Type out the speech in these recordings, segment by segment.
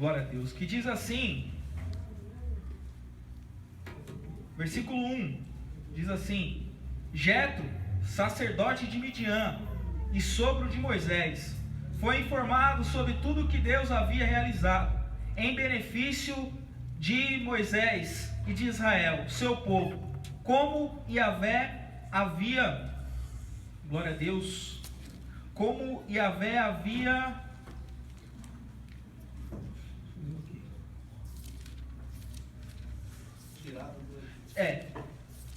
Glória a Deus. Que diz assim, versículo 1, diz assim: Jetro, sacerdote de Midian e sogro de Moisés, foi informado sobre tudo que Deus havia realizado em benefício de Moisés e de Israel, seu povo, como Yahvé havia, glória a Deus, como Yahvé havia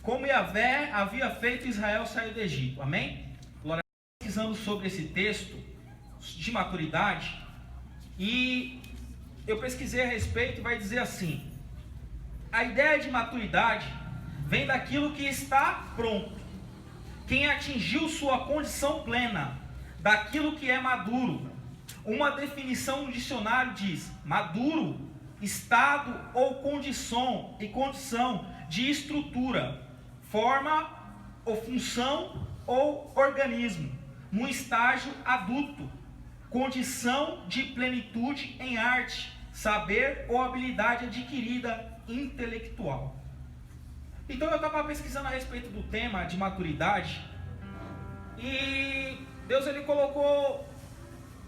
como Yahvé havia feito Israel sair do Egito. Amém? Glória a Deus. Pesquisando sobre esse texto de maturidade, e eu pesquisei a respeito, vai dizer assim: a ideia de maturidade vem daquilo que está pronto. Quem atingiu sua condição plena, daquilo que é maduro. Uma definição no dicionário diz: maduro, estado ou condição de estrutura, forma ou função ou organismo, num estágio adulto, condição de plenitude em arte, saber ou habilidade adquirida intelectual. Então eu estava pesquisando a respeito do tema de maturidade, e Deus ele colocou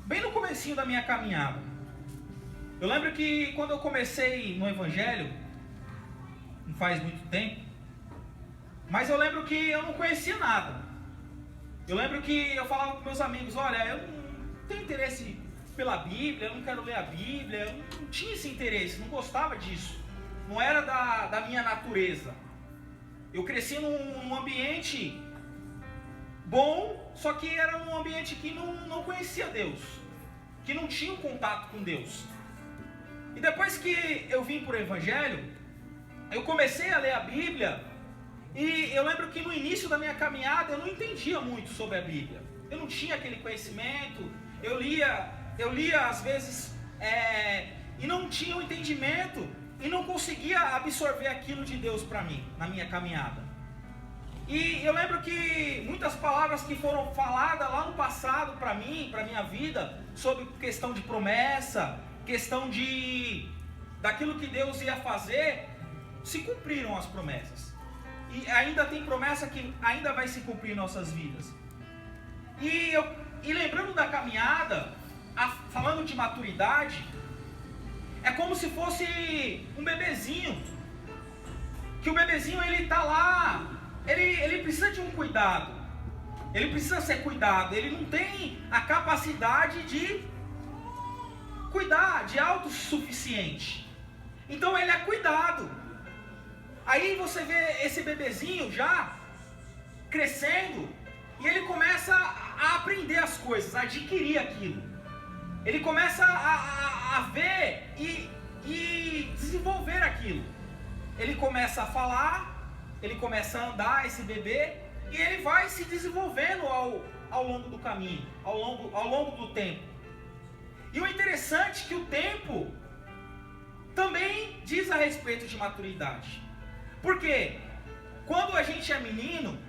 bem no comecinho da minha caminhada. Eu lembro que quando eu comecei no Evangelho, não faz muito tempo, mas eu lembro que eu não conhecia nada. Eu lembro que eu falava com meus amigos: olha, eu não tenho interesse pela Bíblia, eu não quero ler a Bíblia, eu não tinha esse interesse, não gostava disso, não era da minha natureza. Eu cresci num ambiente bom, só que era num ambiente que não conhecia Deus, que não tinha um contato com Deus. E depois que eu vim para o Evangelho, eu comecei a ler a Bíblia, e eu lembro que no início da minha caminhada eu não entendia muito sobre a Bíblia. Eu não tinha aquele conhecimento, eu lia às vezes, e não tinha o entendimento, e não conseguia absorver aquilo de Deus para mim, na minha caminhada. E eu lembro que muitas palavras que foram faladas lá no passado para mim, para minha vida, sobre questão de promessa, questão daquilo que Deus ia fazer, se cumpriram as promessas. E ainda tem promessa que ainda vai se cumprir em nossas vidas. E lembrando da caminhada, falando de maturidade, é como se fosse um bebezinho, que o bebezinho ele está lá, ele precisa de um cuidado, ele precisa ser cuidado, ele não tem a capacidade de cuidar, de autossuficiente, então ele é cuidado. Aí você vê esse bebezinho já crescendo, e ele começa a aprender as coisas, a adquirir aquilo, ele começa a ver e desenvolver aquilo, ele começa a falar, ele começa a andar, esse bebê, e ele vai se desenvolvendo ao longo do caminho, ao longo do tempo. E o interessante é que o tempo também diz a respeito de maturidade. Porque quando a gente é menino,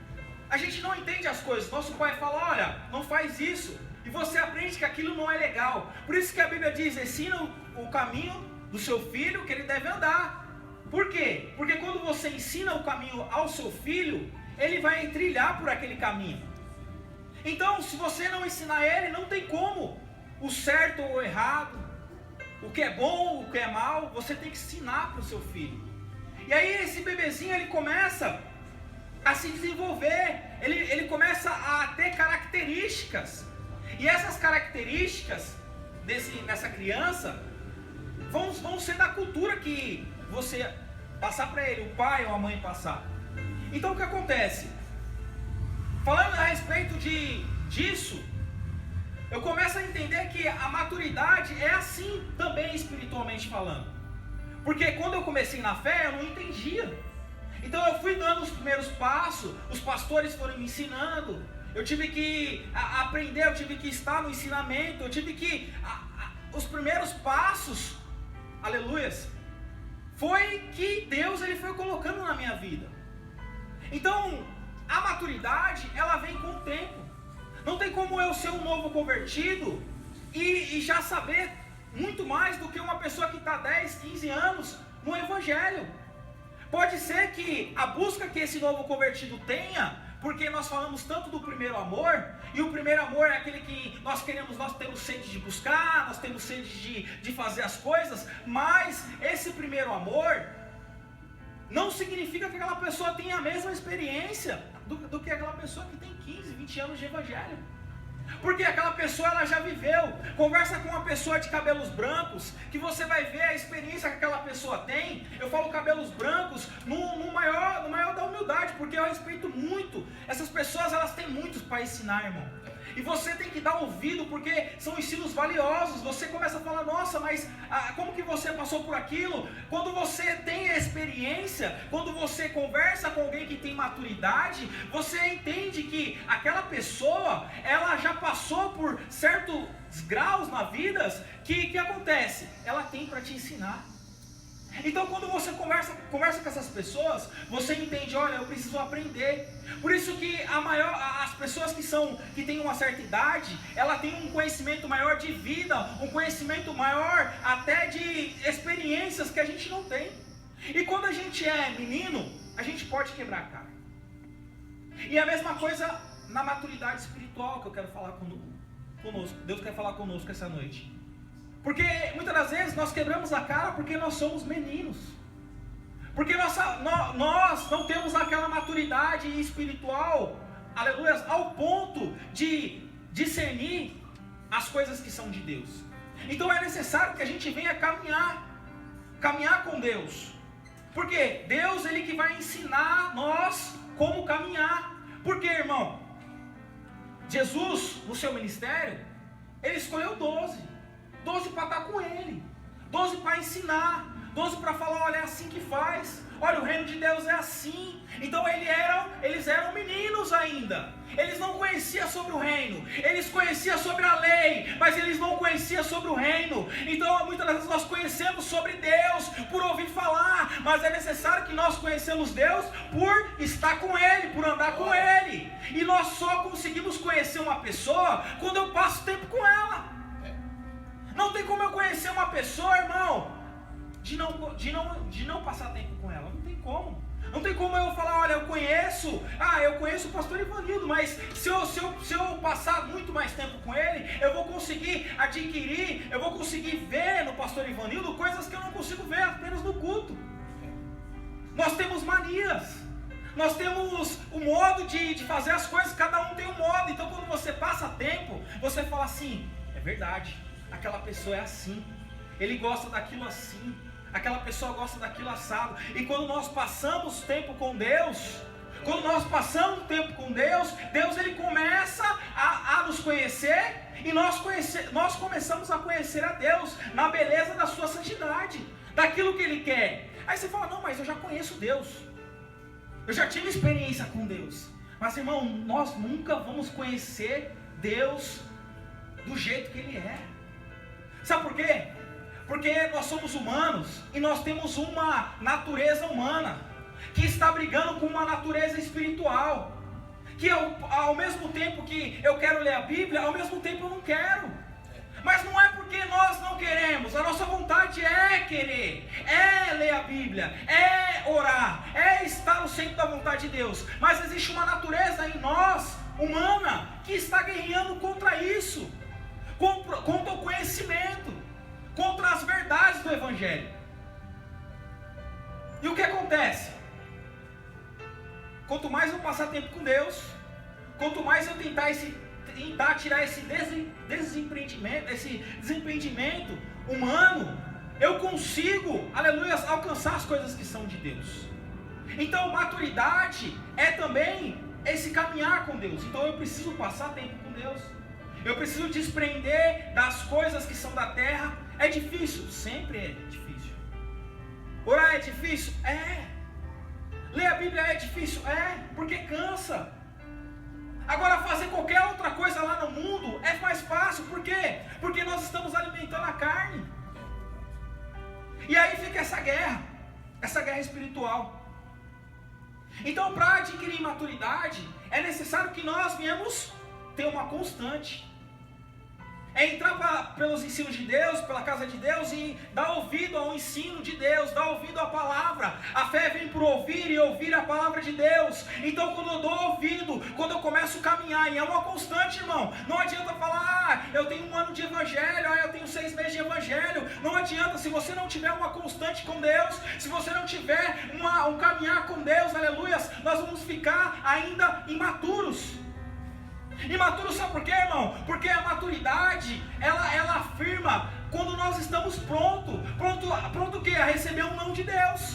a gente não entende as coisas. Nosso pai fala: olha, não faz isso, e você aprende que aquilo não é legal. Por isso que a Bíblia diz: ensina o caminho do seu filho que ele deve andar. Por quê? Porque quando você ensina o caminho ao seu filho, ele vai trilhar por aquele caminho. Então, se você não ensinar ele, não tem como o certo ou o errado, o que é bom, o que é mal, você tem que ensinar para o seu filho. E aí esse bebezinho ele começa a se desenvolver, ele começa a ter características. E essas características nessa criança vão ser da cultura que você passar para ele, o pai ou a mãe passar. Então o que acontece? Falando a respeito disso, eu começo a entender que a maturidade é assim também espiritualmente falando. Porque quando eu comecei na fé, eu não entendia. Então eu fui dando os primeiros passos, os pastores foram me ensinando, eu tive que aprender, eu tive que estar no ensinamento, eu tive que... os primeiros passos, aleluias, foi que Deus ele foi colocando na minha vida. Então, a maturidade, ela vem com o tempo. Não tem como eu ser um novo convertido e já saber muito mais do que uma pessoa que está 10, 15 anos no Evangelho. Pode ser que a busca que esse novo convertido tenha, porque nós falamos tanto do primeiro amor, e o primeiro amor é aquele que nós temos sede de buscar, nós temos sede de fazer as coisas, mas esse primeiro amor não significa que aquela pessoa tenha a mesma experiência do que aquela pessoa que tem 15, 20 anos de Evangelho. Porque aquela pessoa ela já viveu. Conversa com uma pessoa de cabelos brancos, que você vai ver a experiência que aquela pessoa tem. Eu falo cabelos brancos no maior da humildade, porque eu respeito muito. Essas pessoas, elas têm muito para ensinar, irmão. E você tem que dar ouvido, porque são ensinos valiosos. Você começa a falar, nossa, mas como que você passou por aquilo? Quando você tem a experiência, quando você conversa com alguém que tem maturidade, você entende que aquela pessoa, ela já passou por certos graus na vida, que acontece? Ela tem para te ensinar. Então quando você conversa com essas pessoas, você entende, olha, eu preciso aprender. Por isso que as pessoas que têm uma certa idade, ela tem um conhecimento maior de vida, um conhecimento maior até de experiências que a gente não tem. E quando a gente é menino, a gente pode quebrar a cara. E a mesma coisa na maturidade espiritual que eu quero falar conosco. Deus quer falar conosco essa noite. Porque muitas das vezes nós quebramos a cara porque nós somos meninos. Porque nós não temos aquela maturidade espiritual, aleluia, ao ponto de discernir as coisas que são de Deus. Então é necessário que a gente venha caminhar com Deus. Porque Deus, Ele que vai ensinar nós como caminhar. Porque, irmão, Jesus, no seu ministério, Ele escolheu 12 para estar com Ele, 12 para ensinar, 12 para falar, olha, é assim que faz, olha, o reino de Deus é assim. Então eles eram meninos ainda, eles não conheciam sobre o reino, eles conheciam sobre a lei, mas eles não conheciam sobre o reino. Então muitas vezes nós conhecemos sobre Deus por ouvir falar, mas é necessário que nós conhecemos Deus por estar com Ele, por andar com Ele. E nós só conseguimos conhecer uma pessoa quando eu passo tempo com ela. Não tem como eu conhecer uma pessoa, irmão, de não passar tempo com ela. Não tem como. Não tem como eu falar, olha, eu conheço o pastor Ivanildo, mas se eu passar muito mais tempo com ele, eu vou conseguir adquirir, eu vou conseguir ver no pastor Ivanildo coisas que eu não consigo ver apenas no culto. Nós temos manias, nós temos o modo de fazer as coisas, cada um tem um modo. Então quando você passa tempo, você fala assim, é verdade, aquela pessoa é assim, ele gosta daquilo assim, aquela pessoa gosta daquilo assado. E quando nós passamos tempo com Deus, Deus ele começa a nos conhecer, e nós começamos a conhecer a Deus na beleza da sua santidade, daquilo que Ele quer. Aí você fala, não, mas eu já conheço Deus, eu já tive experiência com Deus. Mas, irmão, nós nunca vamos conhecer Deus do jeito que Ele é. Sabe por quê? Porque nós somos humanos e nós temos uma natureza humana que está brigando com uma natureza espiritual. Que ao mesmo tempo que eu quero ler a Bíblia, ao mesmo tempo eu não quero. Mas não é porque nós não queremos, a nossa vontade é querer, é ler a Bíblia, é orar, é estar no centro da vontade de Deus. Mas existe uma natureza em nós, humana, que está guerreando contra isso, contra o conhecimento, contra as verdades do Evangelho. E o que acontece? Quanto mais eu passar tempo com Deus, quanto mais eu tentar tirar esse desentendimento humano, eu consigo, aleluia, alcançar as coisas que são de Deus. Então maturidade é também esse caminhar com Deus. Então eu preciso passar tempo com Deus, eu preciso desprender das coisas que são da terra. É difícil? Sempre é difícil. Orar é difícil? É. Ler a Bíblia é difícil? É, porque cansa. Agora fazer qualquer outra coisa lá no mundo é mais fácil. Por quê? Porque nós estamos alimentando a carne. E aí fica essa guerra espiritual. Então, para adquirir maturidade, é necessário que nós venhamos ter uma constante. É entrar pelos ensinos de Deus, pela casa de Deus e dar ouvido ao ensino de Deus, dar ouvido à palavra. A fé vem por ouvir e ouvir a palavra de Deus. Então quando eu dou ouvido, quando eu começo a caminhar, e é uma constante, irmão, não adianta falar, eu tenho 1 ano de evangelho, eu tenho 6 meses de evangelho. Não adianta, se você não tiver uma constante com Deus, se você não tiver um caminhar com Deus, aleluias, nós vamos ficar ainda imaturos. Imaturo, sabe por quê, irmão? Porque a maturidade, ela afirma quando nós estamos pronto o quê? A receber um não de Deus.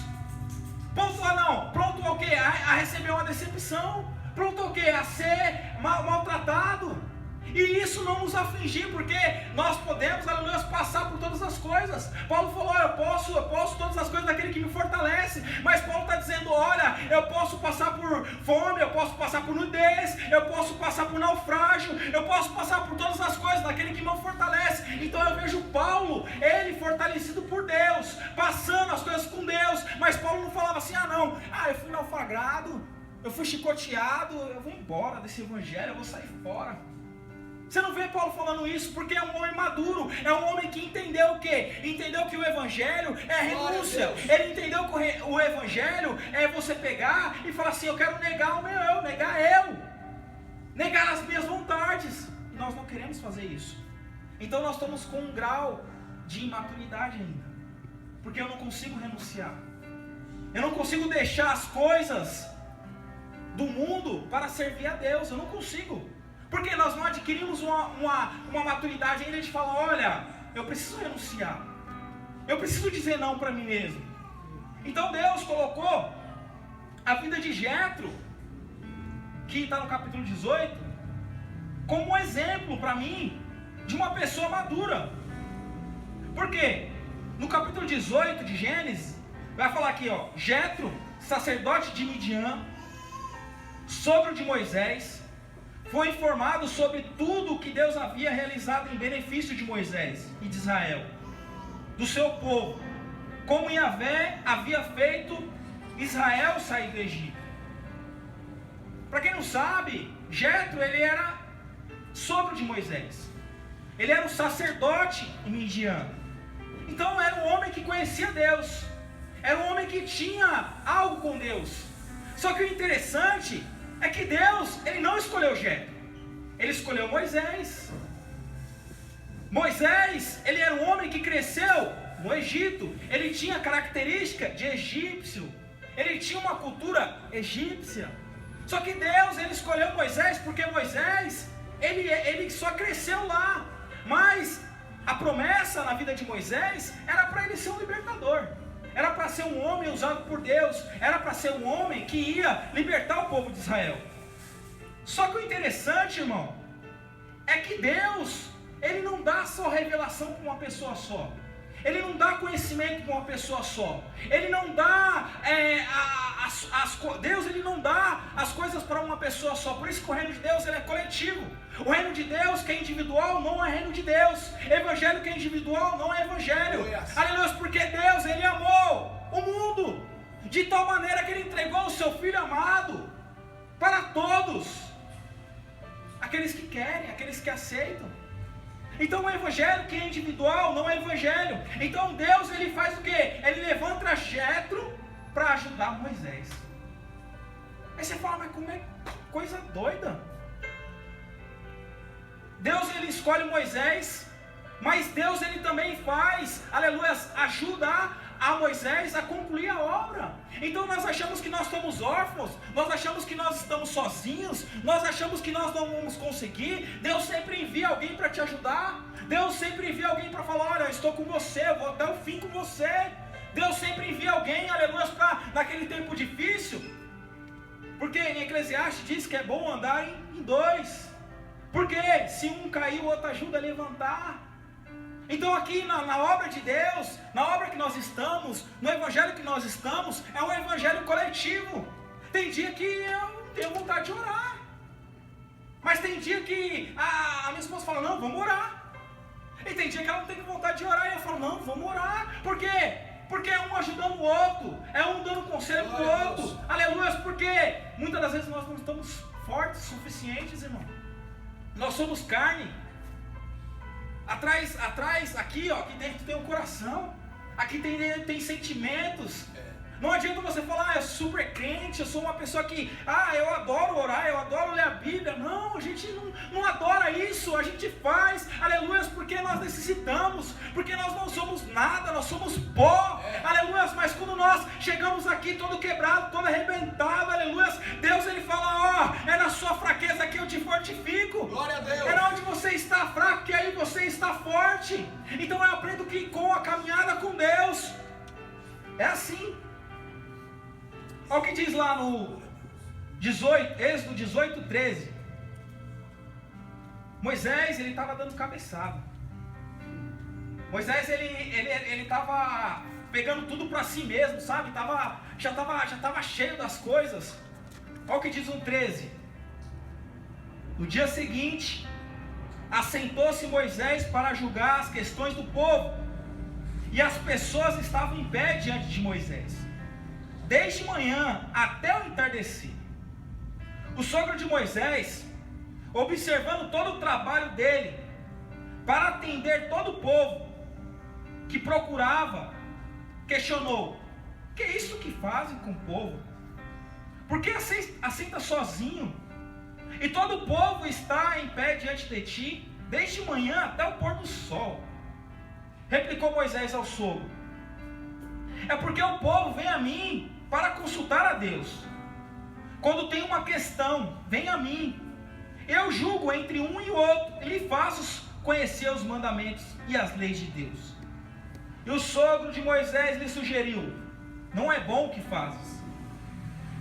Pronto ao quê? A receber uma decepção. Pronto ao quê? A ser maltratado. E isso não nos afligir, porque nós podemos, aleluia, passar por todas as coisas. Paulo falou, eu posso todas as coisas daquele que me fortalece. Mas Paulo está dizendo, olha, eu posso passar por fome, eu posso passar por nudez, eu posso passar por naufrágio, eu posso passar por todas as coisas daquele que me fortalece. Então eu vejo Paulo, ele fortalecido por Deus, passando as coisas com Deus. Mas Paulo não falava assim, eu fui naufragado, eu fui chicoteado, eu vou embora desse evangelho, eu vou sair fora. Você não vê Paulo falando isso, porque é um homem maduro, é um homem que entendeu o quê? Entendeu que o evangelho é renúncia. Ele entendeu que o evangelho é você pegar e falar assim, eu quero negar o meu eu, negar as minhas vontades. E nós não queremos fazer isso. Então nós estamos com um grau de imaturidade ainda, porque eu não consigo renunciar. Eu não consigo deixar as coisas do mundo para servir a Deus, eu não consigo. Porque nós não adquirimos uma maturidade ainda de falar, olha, eu preciso renunciar. Eu preciso dizer não para mim mesmo. Então Deus colocou a vida de Jetro, que está no capítulo 18, como um exemplo para mim de uma pessoa madura. Por quê? No capítulo 18 de Gênesis, vai falar aqui, Jetro, sacerdote de Midian, sogro de Moisés, foi informado sobre tudo o que Deus havia realizado em benefício de Moisés e de Israel, do seu povo, como Yahvé havia feito Israel sair do Egito. Para quem não sabe, Jetro, ele era sogro de Moisés, ele era um sacerdote em Midian. Então era um homem que conhecia Deus, era um homem que tinha algo com Deus. Só que o interessante é que Deus, ele não escolheu Jetro, ele escolheu Moisés. Moisés, ele era um homem que cresceu no Egito, ele tinha característica de egípcio, ele tinha uma cultura egípcia. Só que Deus, ele escolheu Moisés porque Moisés, ele só cresceu lá. Mas a promessa na vida de Moisés era para ele ser um libertador. Era para ser um homem usado por Deus. Era para ser um homem que ia libertar o povo de Israel. Só que o interessante, irmão, é que Deus, ele não dá só revelação para uma pessoa só. Ele não dá conhecimento para uma pessoa só. Ele não dá Deus, ele não dá as coisas para uma pessoa só. Por isso que o reino de Deus, ele é coletivo. O reino de Deus que é individual não é reino de Deus. Evangelho que é individual não é evangelho. Aleluia, porque Deus, ele amou o mundo de tal maneira que ele entregou o seu Filho amado para todos, aqueles que querem, aqueles que aceitam. Então o evangelho que é individual não é evangelho. Então Deus, ele faz o quê? Ele levanta Jetro para ajudar Moisés. Aí você fala, mas como é coisa doida? Deus, ele escolhe Moisés, mas Deus, ele também faz, aleluia, ajudar a Moisés a concluir a obra. Então nós achamos que nós estamos órfãos, nós achamos que nós estamos sozinhos, nós achamos que nós não vamos conseguir. Deus sempre envia alguém para te ajudar. Deus sempre envia alguém para falar, olha, eu estou com você, eu vou até o fim com você. Deus sempre envia alguém, aleluia, para naquele tempo difícil. Porque em Eclesiastes diz que é bom andar em dois. Porque se um cair, o outro ajuda a levantar. Então aqui na obra de Deus, na obra que nós estamos, no evangelho que nós estamos, é um evangelho coletivo. Tem dia que eu não tenho vontade de orar, mas tem dia que a minha esposa fala, não, vamos orar. E tem dia que ela não tem vontade de orar, e eu falo, não, vamos orar. Por quê? Porque é um ajudando o outro, é um dando conselho para o outro. Aleluia, porque muitas das vezes nós não estamos fortes o suficientes, irmão. Nós somos carne. Atrás, aqui dentro tem um coração. Aqui tem sentimentos. Não adianta você falar, eu sou super crente, eu sou uma pessoa que, eu adoro orar, eu adoro ler a Bíblia. Não, a gente não adora isso, a gente faz, aleluia, porque nós necessitamos, porque nós não somos nada, nós somos pó, aleluia. Mas quando nós chegamos aqui todo quebrado, todo arrebentado, aleluia, Deus ele fala, é na sua fraqueza que eu te fortifico. Glória a Deus. É na onde você está fraco que aí você está forte. Então eu aprendo que com a caminhada com Deus, é assim. Olha o que diz lá no Êxodo 18:13. Moisés, ele estava dando cabeçada. Moisés, ele estava pegando tudo para si mesmo, sabe? Já estava cheio das coisas. Olha o que diz no 13. No dia seguinte, assentou-se Moisés para julgar as questões do povo. E as pessoas estavam em pé diante de Moisés, desde manhã até o entardecer. O sogro de Moisés, observando todo o trabalho dele, para atender todo o povo que procurava, questionou: que é isso que fazem com o povo? Por que assenta sozinho? E todo o povo está em pé diante de ti, desde manhã até o pôr do sol. Replicou Moisés ao sogro: é porque o povo vem a mim para consultar a Deus. Quando tem uma questão, vem a mim. Eu julgo entre um e o outro, e lhe faço conhecer os mandamentos e as leis de Deus. E o sogro de Moisés lhe sugeriu: não é bom o que fazes.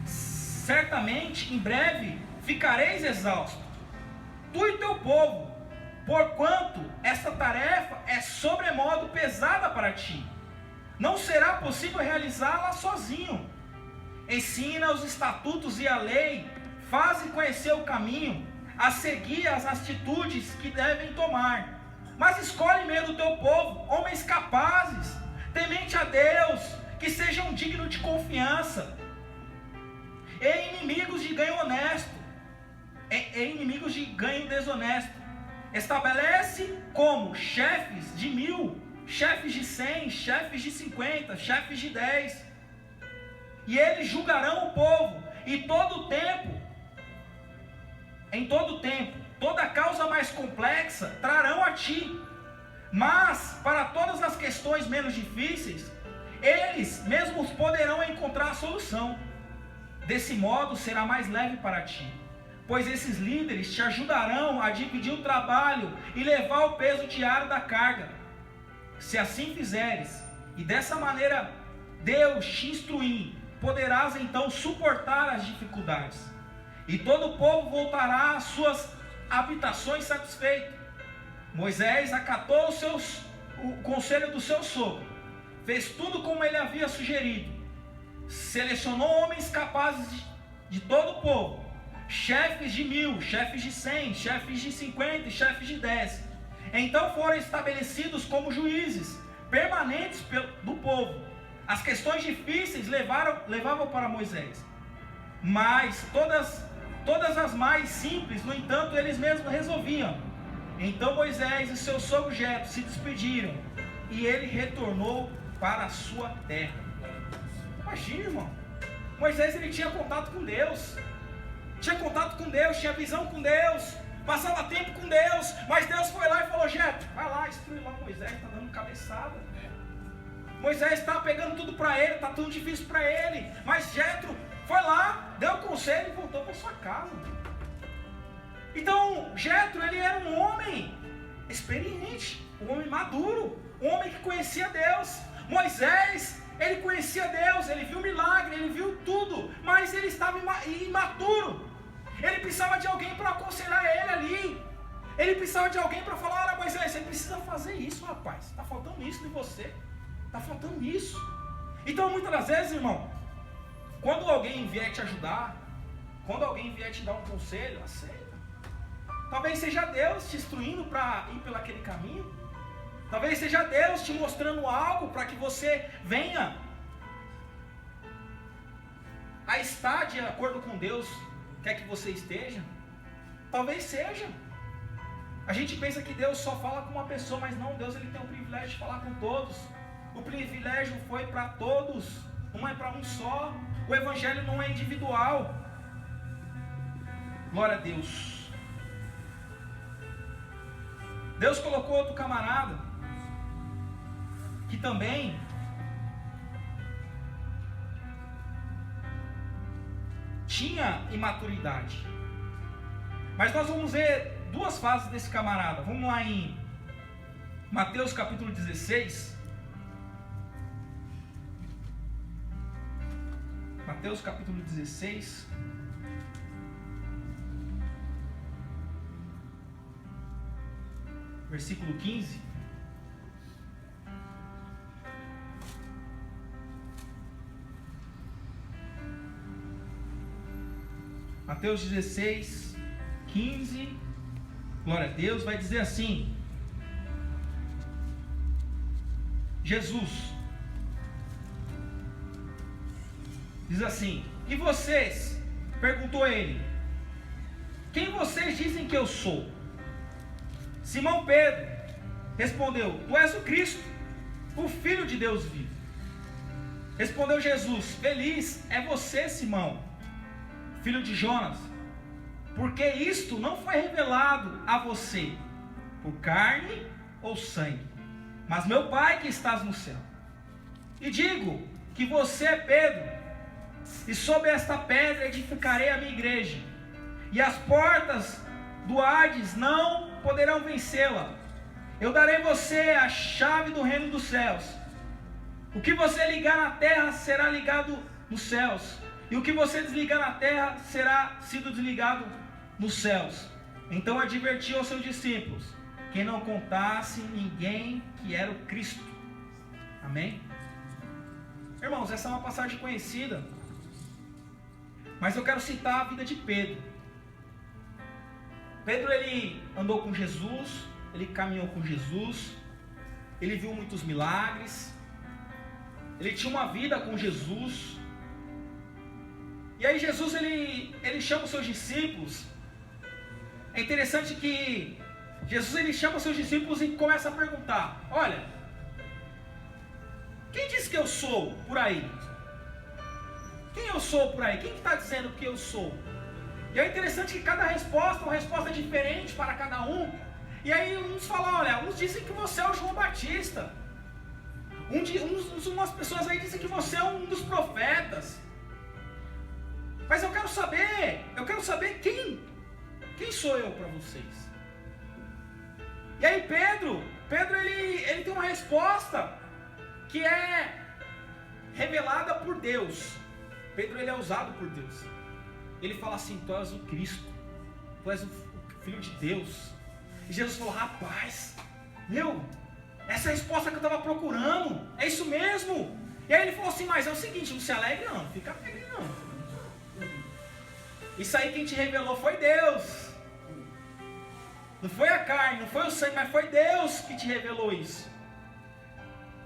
Certamente, em breve, ficareis exausto, tu e teu povo, porquanto esta tarefa é sobremodo pesada para ti. Não será possível realizá-la sozinho. Ensina os estatutos e a lei, faze conhecer o caminho, a seguir as atitudes que devem tomar. Mas escolhe meio do teu povo homens capazes, temente a Deus, que sejam dignos de confiança, e inimigos de ganho honesto, e inimigos de ganho desonesto. Estabelece como chefes de 1000, chefes de 100, chefes de 50, chefes de 10. E eles julgarão o povo, e em todo tempo, toda causa mais complexa trarão a ti. Mas para todas as questões menos difíceis, eles mesmos poderão encontrar a solução. Desse modo será mais leve para ti, pois esses líderes te ajudarão a dividir o trabalho e levar o peso diário da carga. Se assim fizeres, e dessa maneira Deus te instruir, poderás então suportar as dificuldades, e todo o povo voltará às suas habitações satisfeito. Moisés acatou o conselho do seu sogro, fez tudo como ele havia sugerido, selecionou homens capazes de todo o povo, chefes de 1000, chefes de 100, chefes de 50 e chefes de 10. Então foram estabelecidos como juízes permanentes do povo. As questões difíceis levavam para Moisés, mas todas as mais simples, no entanto, eles mesmos resolviam. Então Moisés e seu sogro Jetro se despediram, e ele retornou para a sua terra. Imagina, irmão, Moisés ele tinha contato com Deus, tinha visão com Deus, passava tempo com Deus, mas Deus foi lá e falou: Jetro, vai lá, instrui lá Moisés, está dando cabeçada. Moisés está pegando tudo para ele, está tudo difícil para ele, mas Jetro foi lá, deu conselho e voltou para sua casa. Então Jetro, ele era um homem experiente, um homem maduro, um homem que conhecia Deus. Moisés, ele conhecia Deus, ele viu milagre, ele viu tudo, mas ele estava imaturo. Ele precisava de alguém para aconselhar ele ali. Ele precisava de alguém para falar: olha, Moisés, você precisa fazer isso, rapaz, está faltando isso em você. Está faltando isso. Então muitas das vezes, irmão, quando alguém vier te ajudar, quando alguém vier te dar um conselho, aceita. Talvez seja Deus te instruindo para ir pelo aquele caminho. Talvez seja Deus te mostrando algo para que você venha a estar de acordo com Deus quer que você esteja. Talvez seja. A gente pensa que Deus só fala com uma pessoa, mas não, Deus ele tem o privilégio de falar com todos. O privilégio foi para todos, não é para um só. O evangelho não é individual. Glória a Deus. Deus colocou outro camarada que também tinha imaturidade. Mas nós vamos ver duas fases desse camarada. Vamos lá em Mateus capítulo 16. Mateus capítulo 16. Versículo 15. Mateus 16, 15. Glória a Deus. Vai dizer assim: Jesus diz assim: e vocês? Perguntou ele: quem vocês dizem que eu sou? Simão Pedro respondeu: tu és o Cristo, o Filho de Deus vivo. Respondeu Jesus: feliz é você, Simão, filho de Jonas, porque isto não foi revelado a você por carne ou sangue, mas meu Pai que estás no céu. E digo que você é Pedro, e sobre esta pedra edificarei a minha igreja, e as portas do Hades não poderão vencê-la. Eu darei a você a chave do reino dos céus. O que você ligar na terra será ligado nos céus, e o que você desligar na terra será sido desligado nos céus. Então advertiu aos seus discípulos que não contasse ninguém que era o Cristo. Amém? Irmãos, essa é uma passagem conhecida, mas eu quero citar a vida de Pedro. Pedro, ele andou com Jesus, ele caminhou com Jesus, ele viu muitos milagres, ele tinha uma vida com Jesus. E aí Jesus, ele chama os seus discípulos. É interessante que Jesus, ele chama os seus discípulos e começa a perguntar: olha, quem diz que eu sou por aí? Quem eu sou por aí? Quem está dizendo que eu sou? E é interessante que cada resposta é uma resposta diferente para cada um. E aí uns falam: olha, uns dizem que você é o João Batista. Umas pessoas aí dizem que você é um dos profetas. Mas eu quero saber quem sou eu para vocês? E aí Pedro ele tem uma resposta que é revelada por Deus. Pedro, ele é usado por Deus. Ele fala assim: tu és o Cristo, tu és o Filho de Deus. E Jesus falou: rapaz, essa é a resposta que eu estava procurando, é isso mesmo. E aí ele falou assim: mas é o seguinte, não se alegre não, fica alegre não. Isso aí quem te revelou foi Deus. Não foi a carne, não foi o sangue, mas foi Deus que te revelou isso.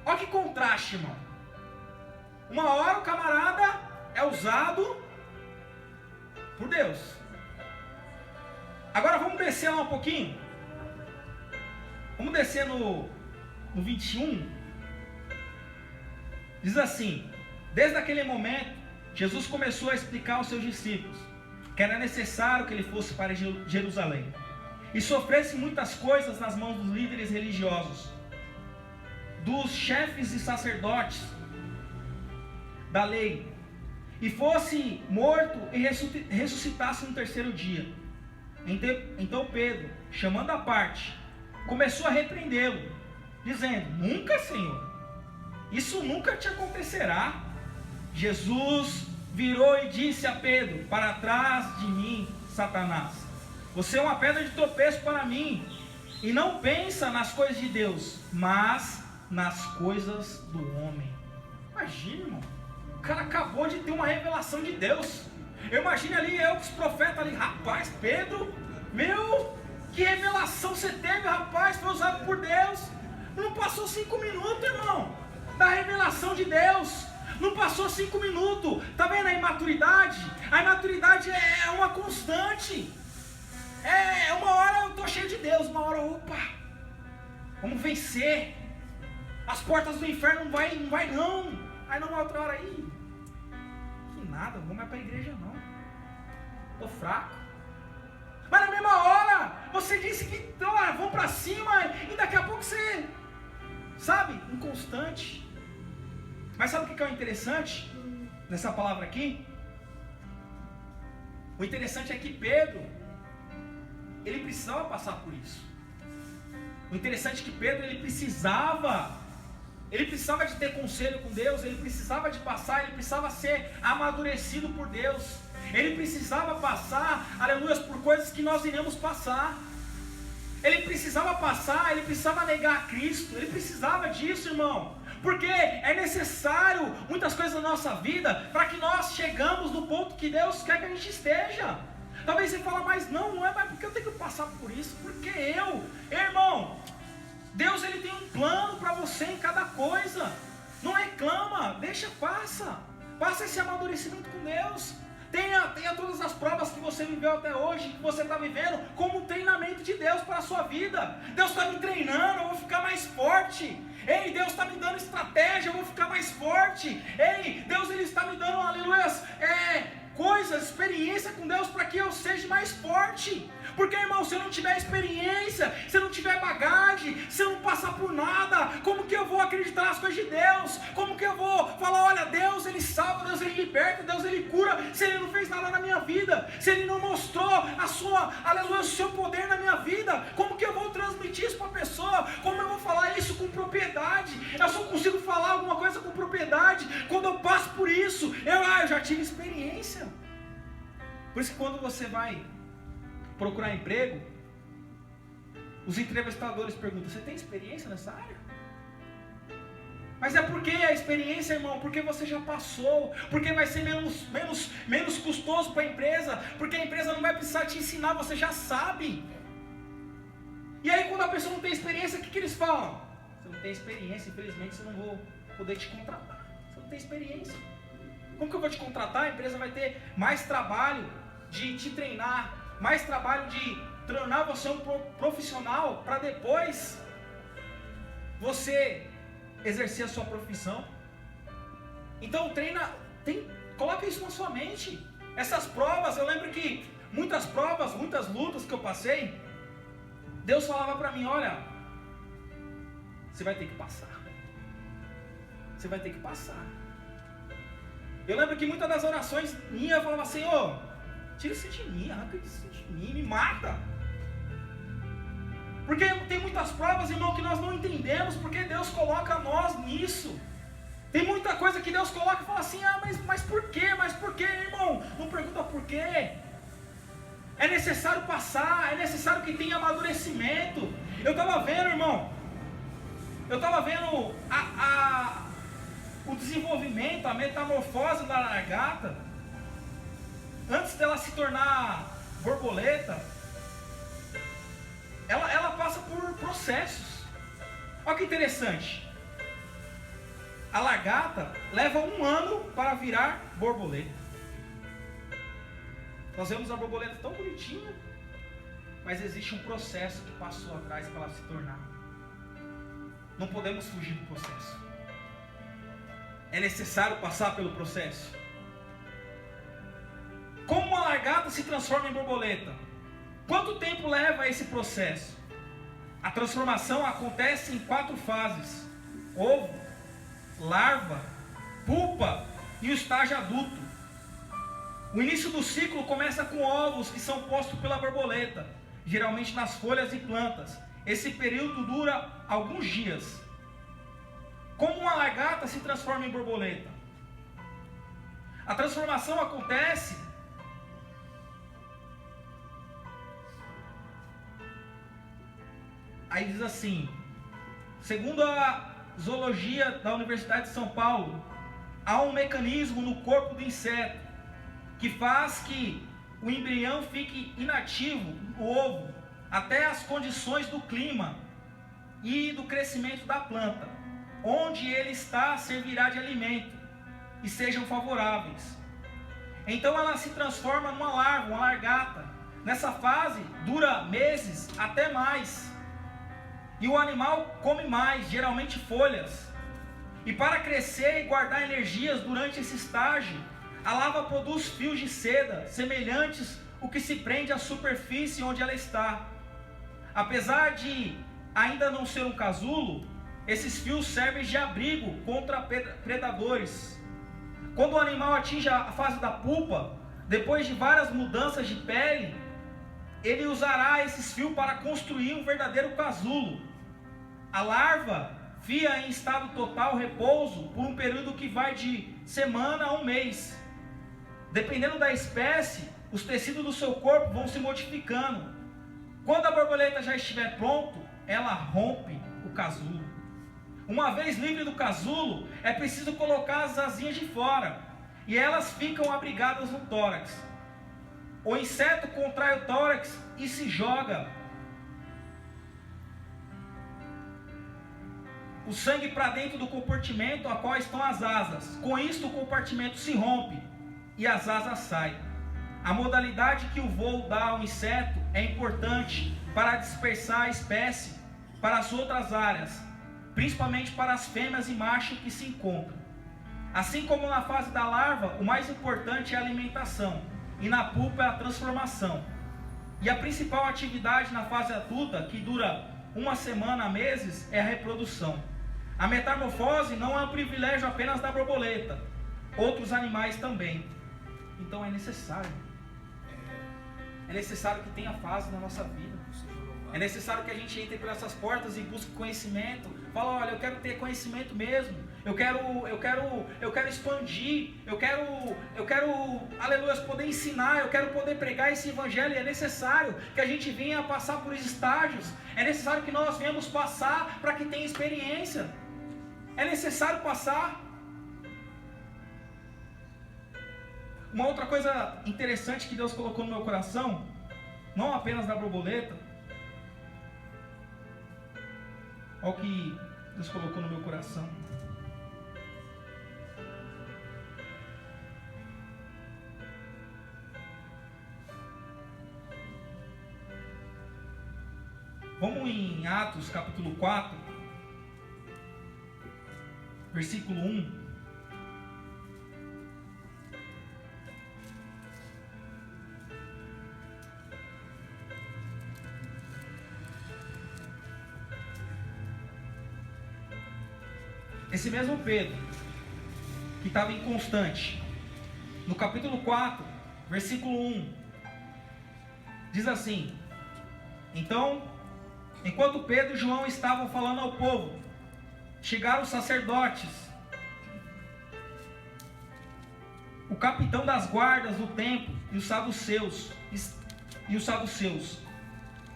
Olha que contraste, irmão. Uma hora o camarada é usado por Deus. Agora vamos descer lá um pouquinho. Vamos descer no 21. Diz assim: desde aquele momento, Jesus começou a explicar aos seus discípulos que era necessário que ele fosse para Jerusalém e sofresse muitas coisas nas mãos dos líderes religiosos, dos chefes e sacerdotes da lei, e fosse morto e ressuscitasse no terceiro dia. Então Pedro, chamando à parte, começou a repreendê-lo, dizendo: nunca, Senhor, isso nunca te acontecerá. Jesus virou e disse a Pedro: para trás de mim, Satanás, você é uma pedra de tropeço para mim, e não pensa nas coisas de Deus, mas nas coisas do homem. Imagina, irmão, o cara acabou de ter uma revelação de Deus. Eu imagino ali, os profetas ali: rapaz, Pedro, que revelação você teve, rapaz, foi usado por Deus. Não passou 5 minutos, irmão, da revelação de Deus. Não passou 5 minutos. Está vendo a imaturidade? A imaturidade é uma constante. Uma hora eu estou cheio de Deus, uma hora Vamos vencer. As portas do inferno não vai não. Aí não, outra hora aí. Que nada, não vou mais para a igreja não. Estou fraco. Mas na mesma hora, você disse que vamos para cima e daqui a pouco você, sabe, inconstante. Mas sabe o que é o interessante nessa palavra aqui? O interessante é que Pedro, ele precisava passar por isso. O interessante é que Pedro, ele precisava de ter conselho com Deus, ele precisava de passar, ele precisava ser amadurecido por Deus, ele precisava passar, aleluia, por coisas que nós iremos passar. Ele precisava passar, ele precisava negar a Cristo, ele precisava disso, irmão, porque é necessário muitas coisas na nossa vida para que nós chegamos no ponto que Deus quer que a gente esteja. Talvez você fale, mas não é mais porque eu tenho que passar por isso, porque irmão, Deus ele tem um plano para você em cada coisa. Não reclama, deixa, passa esse amadurecimento com Deus. Tenha todas as provas que você viveu até hoje, que você está vivendo, como um treinamento de Deus para a sua vida. Deus está me treinando, eu vou ficar mais forte. Ei, Deus está me dando estratégia, eu vou ficar mais forte. Ei, Deus ele está me dando, aleluia, coisas, experiência com Deus para que eu seja mais forte. Porque, irmão, se eu não tiver experiência, se eu não tiver bagagem, se eu não passar por nada, como que eu vou acreditar nas coisas de Deus? Como que eu vou falar, olha, Deus ele salva, Deus ele liberta, Deus ele cura, se ele não fez nada na minha vida, se ele não mostrou aleluia, o seu poder na minha vida, como que eu vou transmitir isso para a pessoa? Como eu vou falar isso com propriedade? Eu só consigo falar alguma coisa com propriedade quando eu passo por isso. Eu já tive experiência. Por isso que quando você vai procurar emprego, os entrevistadores perguntam, você tem experiência nessa área? Mas é porque a experiência, irmão, porque você já passou, porque vai ser menos custoso para a empresa, porque a empresa não vai precisar te ensinar, você já sabe. E aí quando a pessoa não tem experiência, o que eles falam? Você não tem experiência, infelizmente você não vou poder te contratar, você não tem experiência. Como que eu vou te contratar? A empresa vai ter mais trabalho de te treinar, mais trabalho de tornar você um profissional para depois você exercer a sua profissão. Então coloca isso na sua mente. Essas provas, eu lembro que muitas provas, muitas lutas que eu passei, Deus falava para mim, olha, você vai ter que passar. Você vai ter que passar. Eu lembro que muitas das orações minhas eu falava, Senhor, tira isso de mim, arranca isso de mim, me mata. Porque tem muitas provas, irmão, que nós não entendemos, porque Deus coloca nós nisso. Tem muita coisa que Deus coloca e fala assim, mas por quê? Mas por quê, irmão? Não pergunta por quê. É necessário passar, é necessário que tenha amadurecimento. Eu estava vendo, irmão, o desenvolvimento, a metamorfose da lagarta, antes dela se tornar borboleta, ela passa por processos. Olha que interessante. A lagarta leva 1 ano para virar borboleta. Nós vemos a borboleta tão bonitinha, mas existe um processo que passou atrás para ela se tornar. Não podemos fugir do processo. É necessário passar pelo processo. Como uma lagarta se transforma em borboleta? Quanto tempo leva esse processo? A transformação acontece em 4 fases: ovo, larva, pupa e o estágio adulto. O início do ciclo começa com ovos que são postos pela borboleta, geralmente nas folhas e plantas. Esse período dura alguns dias. Como uma lagarta se transforma em borboleta? A transformação acontece aí diz assim, segundo a zoologia da Universidade de São Paulo, há um mecanismo no corpo do inseto que faz que o embrião fique inativo no ovo até as condições do clima e do crescimento da planta, onde ele está, servirá de alimento e sejam favoráveis. Então ela se transforma numa larva, uma lagarta. Nessa fase dura meses até mais. e o animal come mais, geralmente folhas. E para crescer e guardar energias durante esse estágio, a larva produz fios de seda, semelhantes ao que se prende à superfície onde ela está. Apesar de ainda não ser um casulo, esses fios servem de abrigo contra predadores. Quando o animal atinge a fase da pupa, depois de várias mudanças de pele, ele usará esses fios para construir um verdadeiro casulo. A larva fica em estado total repouso por um período que vai de semana a um mês. Dependendo da espécie, os tecidos do seu corpo vão se modificando. Quando a borboleta já estiver pronto, ela rompe o casulo. Uma vez livre do casulo, é preciso colocar as asinhas de fora, e elas ficam abrigadas no tórax. O inseto contrai o tórax e se joga o sangue para dentro do compartimento a qual estão as asas. Com isso, o compartimento se rompe e as asas saem. A modalidade que o voo dá ao inseto é importante para dispersar a espécie para as outras áreas, principalmente para as fêmeas e machos que se encontram. Assim como na fase da larva, o mais importante é a alimentação, e na pupa é a transformação. E a principal atividade na fase adulta, que dura uma semana a meses, é a reprodução. A metamorfose não é um privilégio apenas da borboleta, outros animais também. Então é necessário que tenha fase na nossa vida. É necessário que a gente entre por essas portas e busque conhecimento. Fala, olha, eu quero ter conhecimento mesmo. Eu quero expandir. Eu quero, aleluia, poder ensinar. Eu quero poder pregar esse evangelho. E é necessário que a gente venha passar por estágios. É necessário que nós venhamos passar para que tenha experiência. É necessário passar. Uma outra coisa interessante que Deus colocou no meu coração, não apenas da borboleta, olha o que Deus colocou no meu coração. Vamos em Atos capítulo 4, versículo 1. Esse mesmo Pedro, que estava inconstante, no capítulo 4, versículo 1, diz assim: então, enquanto Pedro e João estavam falando ao povo, chegaram os sacerdotes, o capitão das guardas do templo e os saduceus.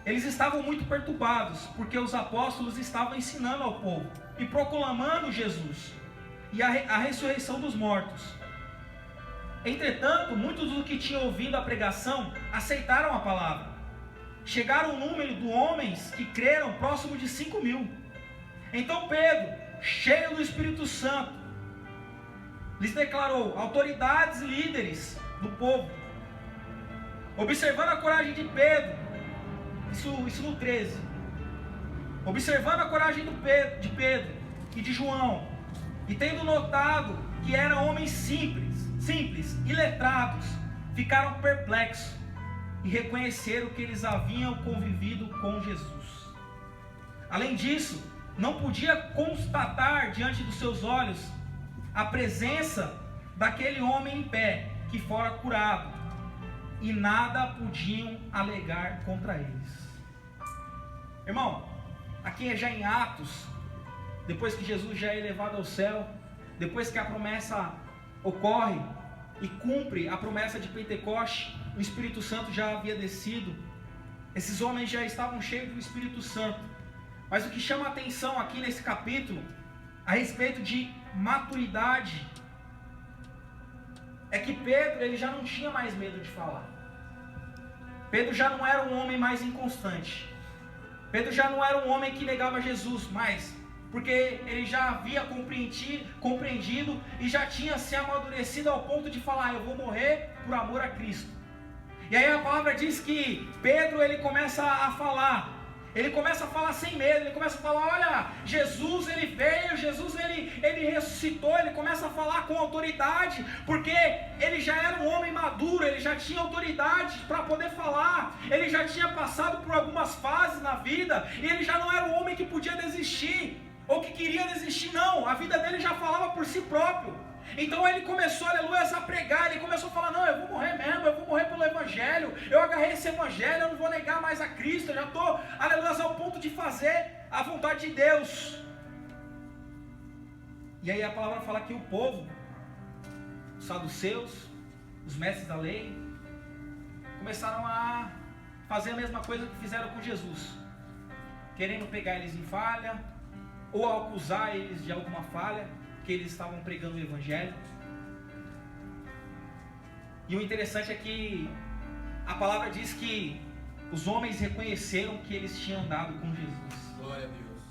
Eles estavam muito perturbados, porque os apóstolos estavam ensinando ao povo e proclamando Jesus e a ressurreição dos mortos. Entretanto, muitos dos que tinham ouvido a pregação aceitaram a palavra. Chegaram o número de homens que creram próximo de 5.000. Então Pedro, cheio do Espírito Santo, lhes declarou: autoridades e líderes do povo, observando a coragem de Pedro, isso no 13, observando a coragem de Pedro e de João, e tendo notado que eram homens simples e letrados, ficaram perplexos e reconheceram que eles haviam convivido com Jesus. Além disso, não podia constatar diante dos seus olhos a presença daquele homem em pé que fora curado, e nada podiam alegar contra eles. Irmão, aqui já em Atos, depois que Jesus já é elevado ao céu, depois que a promessa ocorre e cumpre a promessa de Pentecoste, o Espírito Santo já havia descido, esses homens já estavam cheios do Espírito Santo. Mas o que chama a atenção aqui nesse capítulo, a respeito de maturidade, é que Pedro, ele já não tinha mais medo de falar. Pedro já não era um homem mais inconstante. Pedro já não era um homem que negava Jesus mais, porque ele já havia compreendido e já tinha se amadurecido ao ponto de falar: eu vou morrer por amor a Cristo. E aí a palavra diz que Pedro, ele começa a falar, Ele começa a falar sem medo, ele começa a falar, olha, Jesus ele veio, Jesus ele ressuscitou, ele começa a falar com autoridade, porque ele já era um homem maduro, ele já tinha autoridade para poder falar, ele já tinha passado por algumas fases na vida, e ele já não era um homem que podia desistir, ou que queria desistir, não, a vida dele já falava por si próprio. Então ele começou, aleluia, a pregar, ele começou a falar, não, eu vou morrer mesmo, eu vou morrer pelo evangelho, eu agarrei esse evangelho, eu não vou negar mais a Cristo, eu já estou, aleluia, ao ponto de fazer a vontade de Deus. E aí a palavra fala que o povo, os saduceus, os mestres da lei, começaram a fazer a mesma coisa que fizeram com Jesus, querendo pegar eles em falha, ou acusar eles de alguma falha, que eles estavam pregando o evangelho. E o interessante é que a palavra diz que os homens reconheceram que eles tinham andado com Jesus. Glória a Deus.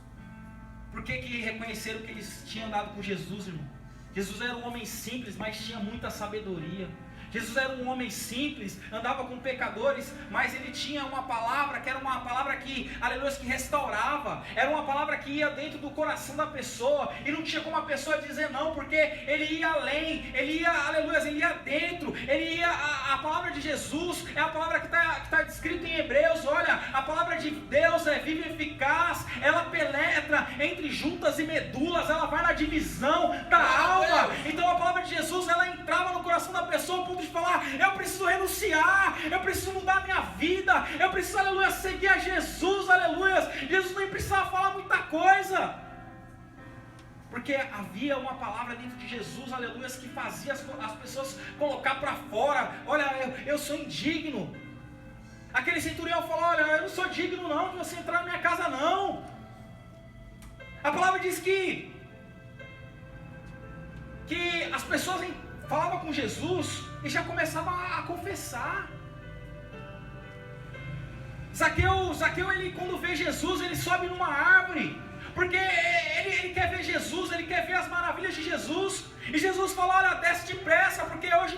Por que reconheceram que eles tinham andado com Jesus, irmão? Jesus era um homem simples, mas tinha muita sabedoria. Jesus era um homem simples, andava com pecadores, mas ele tinha uma palavra que era uma palavra que, aleluia, que restaurava, era uma palavra que ia dentro do coração da pessoa, e não tinha como a pessoa dizer não, porque ele ia além, ele ia, aleluia, ele ia dentro, ele ia, a palavra de Jesus é a palavra que está descrita em Hebreus, olha, a palavra de Deus é viva e eficaz, ela penetra entre juntas e medulas, ela vai na divisão da alma, então a palavra de Jesus, ela entrava no coração da pessoa, ao ponto de falar, eu preciso renunciar, eu preciso mudar a minha vida, eu preciso, aleluia, seguir a Jesus, aleluia, Jesus nem precisava falar muita coisa, porque havia uma palavra dentro de Jesus, aleluia, que fazia as pessoas colocar para fora, olha, eu sou indigno, aquele centurião falou, olha, eu não sou digno não, de você entrar na minha casa não, a palavra diz que as pessoas falavam com Jesus, e já começava a confessar. Zaqueu, ele quando vê Jesus, ele sobe numa árvore, porque ele quer ver Jesus, ele quer ver as maravilhas de Jesus, e Jesus fala, olha, desce depressa, porque hoje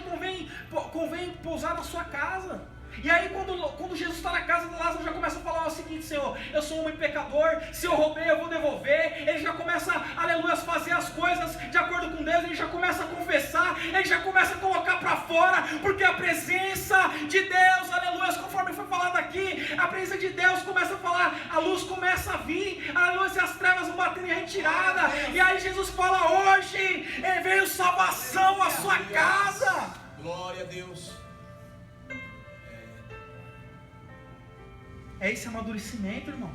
convém pousar na sua casa. E aí quando Jesus está na casa de Lázaro, já começa a falar o seguinte, Senhor, eu sou um homem pecador, se eu roubei eu vou devolver, ele já começa, aleluia, a fazer as coisas de acordo com Deus, ele já começa a confessar, ele já começa a colocar para fora, porque a presença de Deus, aleluia, conforme foi falado aqui, a presença de Deus começa a falar, a luz começa a vir, aleluia, e as trevas vão bater em retirada, e aí Jesus fala, hoje veio salvação à sua casa. Glória a Deus. É esse amadurecimento, irmão.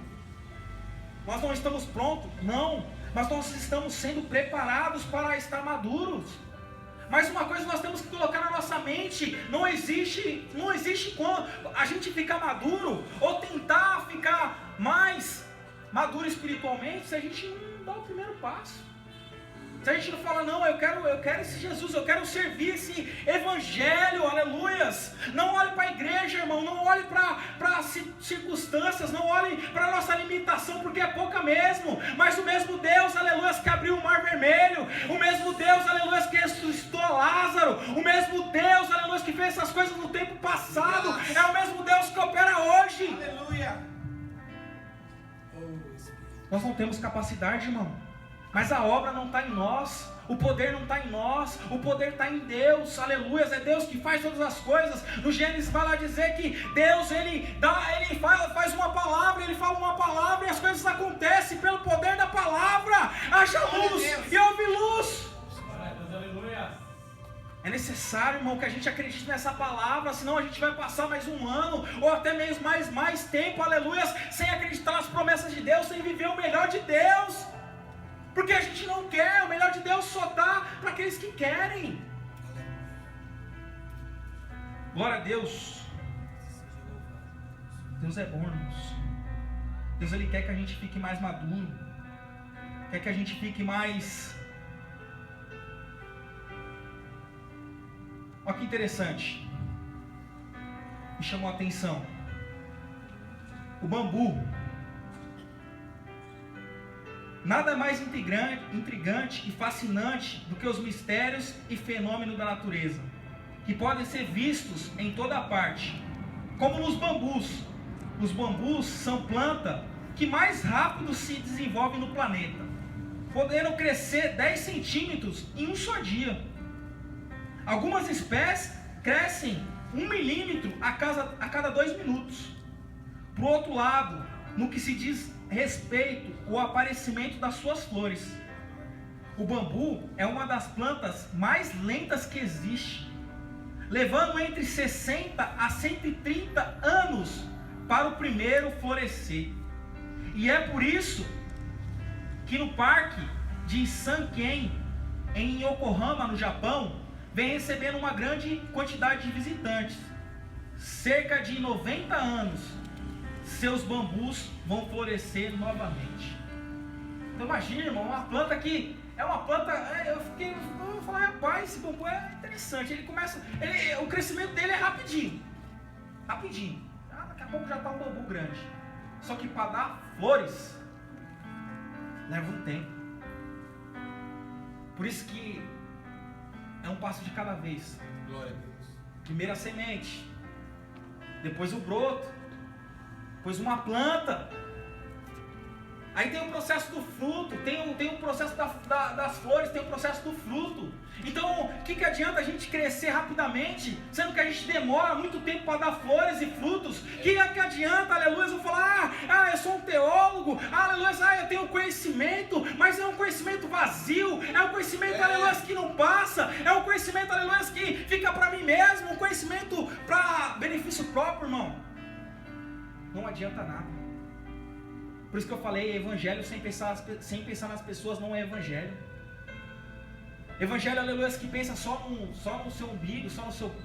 Nós não estamos prontos, não, mas nós estamos sendo preparados para estar maduros. Mas uma coisa nós temos que colocar na nossa mente, não existe quando a gente ficar maduro, ou tentar ficar mais maduro espiritualmente, se a gente não dá o primeiro passo. Se a gente não fala, não, eu quero esse Jesus, eu quero servir esse evangelho, aleluias. Não olhe para a igreja, irmão, não olhe para as circunstâncias, não olhe para a nossa limitação, porque é pouca mesmo. Mas o mesmo Deus, aleluias, que abriu o mar vermelho, o mesmo Deus, aleluias, que ressuscitou Lázaro, o mesmo Deus, aleluias, que fez essas coisas no tempo passado, é o mesmo Deus que opera hoje. Aleluia. Nós não temos capacidade, irmão. Mas a obra não está em nós, o poder não está em nós, o poder está em Deus, aleluia, é Deus que faz todas as coisas. No Gênesis vai lá dizer que Deus, ele faz uma palavra, ele fala uma palavra e as coisas acontecem pelo poder da palavra. Haja luz e houve luz. Aleluia. É necessário, irmão, que a gente acredite nessa palavra, senão a gente vai passar mais um ano, ou até mesmo mais tempo, aleluia, sem acreditar nas promessas de Deus, sem viver o melhor de Deus. Porque a gente não quer, o melhor de Deus só dá para aqueles que querem. Glória a Deus. Deus é bom, irmãos. Deus, Ele quer que a gente fique mais maduro. Quer que a gente fique mais... Olha que interessante. Me chamou a atenção. O bambu. Nada mais intrigante e fascinante do que os mistérios e fenômenos da natureza, que podem ser vistos em toda parte, como nos bambus. Os bambus são planta que mais rápido se desenvolve no planeta, podendo crescer 10 centímetros em um só dia. Algumas espécies crescem 1 milímetro a cada 2 minutos. Por outro lado, no que se diz respeito ao aparecimento das suas flores, o bambu é uma das plantas mais lentas que existe, levando entre 60 a 130 anos para o primeiro florescer. E é por isso que no parque de Sanken, em Yokohama, no Japão, vem recebendo uma grande quantidade de visitantes. Cerca de 90 anos, seus bambus vão florescer novamente. Então imagina, irmão, uma planta que é uma planta, eu falei, rapaz, esse bambu é interessante. O crescimento dele é rapidinho. Daqui a pouco já está um bambu grande. Só que para dar flores, leva um tempo. Por isso que é um passo de cada vez. Glória a Deus. Primeiro a semente, depois o broto, depois uma planta. Aí tem o processo do fruto, tem o processo das flores, tem o processo do fruto. Então, o que adianta a gente crescer rapidamente, sendo que a gente demora muito tempo para dar flores e frutos? Que adianta, aleluia, eu falar, eu sou um teólogo, aleluia, eu tenho conhecimento, mas é um conhecimento vazio, é um conhecimento, aleluia, que não passa, é um conhecimento, aleluia, que fica para mim mesmo, um conhecimento para benefício próprio, irmão. Não adianta nada. Por isso que eu falei, evangelho sem pensar nas pessoas não é evangelho. Evangelho, aleluia, que pensa só no seu umbigo, só no seu...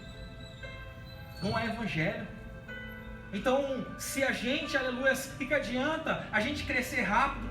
Não é evangelho. Então, se a gente, aleluia, o que adianta a gente crescer rápido,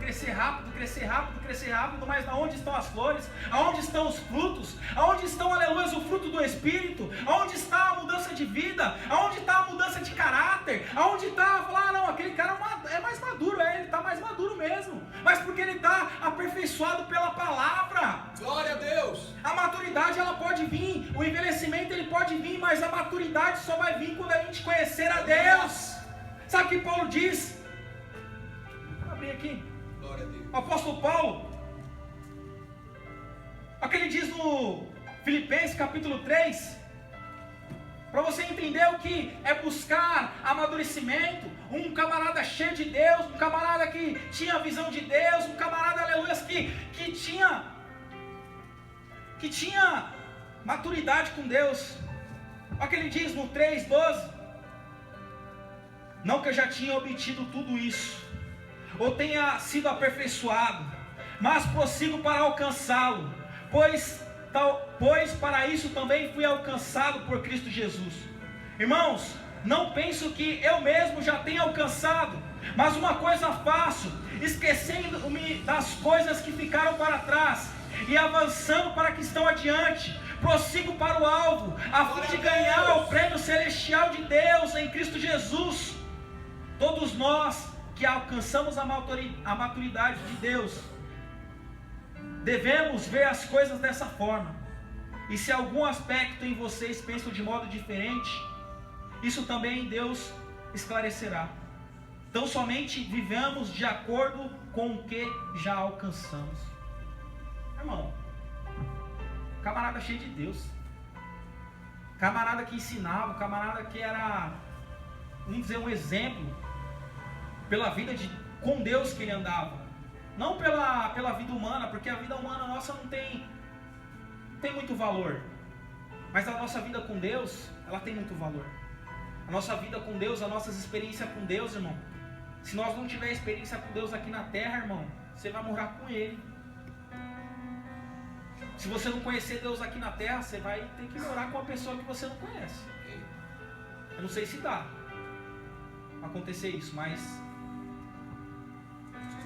mas aonde estão as flores? Aonde estão os frutos? Aonde estão, aleluia, o fruto do Espírito? Aonde está a mudança de vida? Aonde está a mudança de caráter? Aonde está, falar, não, aquele cara é mais maduro, ele está mais maduro mesmo, mas porque ele está aperfeiçoado pela palavra. Glória a Deus. A maturidade, ela pode vir, o envelhecimento, ele pode vir, mas a maturidade só vai vir quando a gente conhecer a Deus. Sabe o que Paulo diz? Vou abrir aqui. Glória a Deus. O apóstolo Paulo, o que ele diz no Filipenses capítulo 3, para você entender o que é buscar amadurecimento, um camarada cheio de Deus, um camarada que tinha a visão de Deus, um camarada, aleluia, que tinha maturidade com Deus. Olha o que ele diz no 3:12. Não que eu já tinha obtido tudo isso, ou tenha sido aperfeiçoado, mas prossigo para alcançá-lo, pois para isso também fui alcançado por Cristo Jesus. Irmãos, não penso que eu mesmo já tenha alcançado, mas uma coisa faço, esquecendo-me das coisas que ficaram para trás, e avançando para que estão adiante, prossigo para o alvo, a fim de ganhar o prêmio celestial de Deus em Cristo Jesus. Todos nós que alcançamos a maturidade de Deus, devemos ver as coisas dessa forma. E se algum aspecto em vocês pensam de modo diferente, isso também Deus esclarecerá. Então somente vivamos de acordo com o que já alcançamos. Irmão, camarada cheio de Deus, camarada que ensinava, camarada que era, vamos dizer, um exemplo pela vida com Deus que ele andava, não pela vida humana, porque a vida humana nossa não tem muito valor, mas a nossa vida com Deus, ela tem muito valor. A nossa vida com Deus, a nossa experiência com Deus, irmão, se nós não tiver experiência com Deus aqui na terra, irmão, você vai morar com Ele. Se você não conhecer Deus aqui na terra, você vai ter que morar com uma pessoa que você não conhece. Eu não sei se dá acontecer isso, mas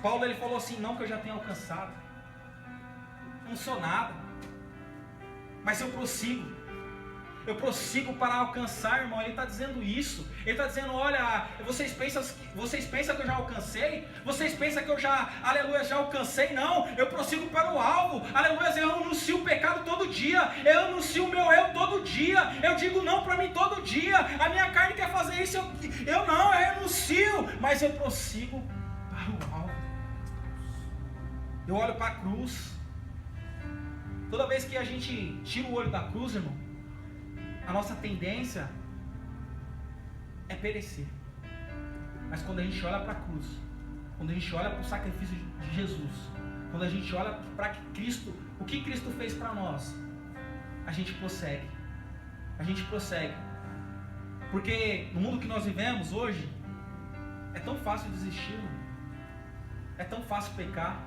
Paulo, ele falou assim, não que eu já tenha alcançado, não sou nada, mas eu prossigo para alcançar, irmão. Ele está dizendo isso, ele está dizendo, olha, vocês pensam que eu já alcancei? Vocês pensam que eu já, aleluia, já alcancei? Não, eu prossigo para o alvo, aleluia, eu anuncio o pecado todo dia, eu anuncio o meu eu todo dia, eu digo não para mim todo dia, a minha carne quer fazer isso, eu anuncio, mas eu prossigo para eu olho para a cruz. Toda vez que a gente tira o olho da cruz, irmão, a nossa tendência é perecer. Mas quando a gente olha para a cruz, quando a gente olha para o sacrifício de Jesus, quando a gente olha para Cristo, o que Cristo fez para nós, a gente prossegue. A gente prossegue. Porque no mundo que nós vivemos hoje, é tão fácil desistir, mano. É tão fácil pecar.